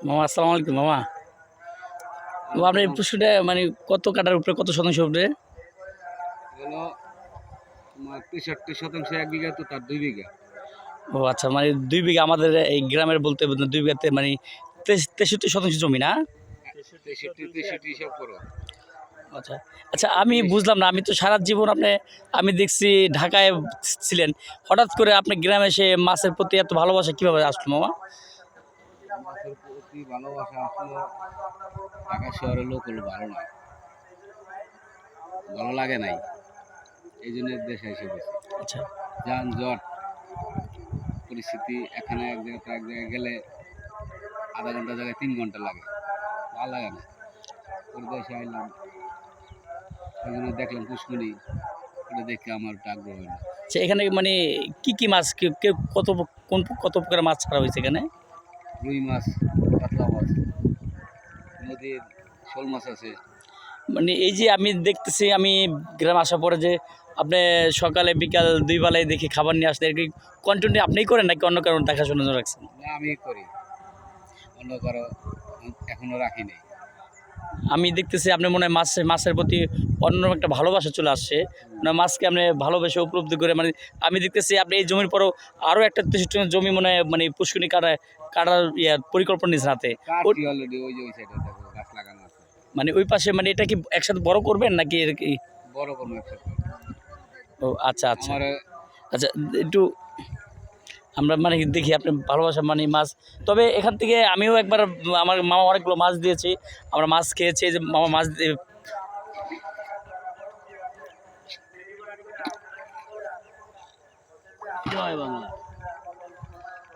মামা আসসালামু আলাইকুম মামা। আপনার এই পুষ্করটা মানে কত কাটার উপরে, কত শতাংশ উপরে? হলো তোমার ৬৩% ১ বিঘা, তো তার ২ বিঘা। ও আচ্ছা, মানে ২ বিঘা আমাদের এই গ্রামের বলতে ২ বিঘাতে মানে ৬৩% জমি না? ৬৩ হিসাব করো। আচ্ছা আচ্ছা, আমি বুঝলাম না। আমি তো সারা জীবন আমি দেখছি ঢাকায় ছিলেন, হঠাৎ করে আপনি গ্রামে এসে মাছের প্রতি এত ভালোবাসা কীভাবে আসলো মামা? মাছের প্রতি ভালোবাসা আসলে ঢাকা শহরের লোক হলো ভালো নয়, ভালো লাগে নাই, এই জন্য দেশে এসে গেছে। আচ্ছা যানজট পরিস্থিতি, এখানে এক জায়গা থেকে এক জায়গায় গেলে আধা ঘন্টা জায়গায় ৩ ঘন্টা লাগে, ভালো লাগে না। ওর দেশে আইলাম, ওই জন্য দেখলাম পুষ্করী, ওটা দেখে আমার একটা আগ্রহ হলো। আচ্ছা, এখানে মানে কি মাছ, কত প্রকার মাছ ছাড়া হয়েছে এখানে? রুই মাছ, কাতলা মাছ, নদীর শোল মাছ আছে। মানে এই যে আমি দেখতেছি, আমি গ্রামে আসার পরে যে আপনি সকালে বিকাল দুই বেলায় দেখি খাবার নিয়ে আসতে, এর কি কন্টিনিউ আপনিই করেন নাকি অন্য কারণ দেখাশোনা রাখছেন? না, আমি করি, অন্য কারো এখনো রাখি নাই। আমি দেখতেছি আপনি মনে হয় মাছের প্রতি অন্য একটা ভালোবাসা চলে আসছে, মানে মাছকে আপনি ভালোবেসে উপলব্ধি করে, মানে আমি দেখতেছি আপনি এই জমির পরও আরও একটা ৬৩ জমি মনে হয় মানে পুষ্করণী কাটার পরিকল্পনা নিয়েছেন হাতে। কাটছি অলরেডি, ওই যে ওই সাইডে দেখো গাছ লাগানো আছে। মানে ওই পাশে, মানে এটা কি একসাথে বড় করবেন নাকি এর কি? বড় কোনো একসাথে ও আচ্ছা আচ্ছা আমার আচ্ছা, একটু আমরা মানে দেখি আপনি ভালোবাসা মানে মাছ। তবে এখান থেকে আমিও একবার, আমার মামা অনেকগুলো মাছ দিয়েছি, আমরা মাছ খেয়েছি। এই যে মামা মাছ জয় বাংলা।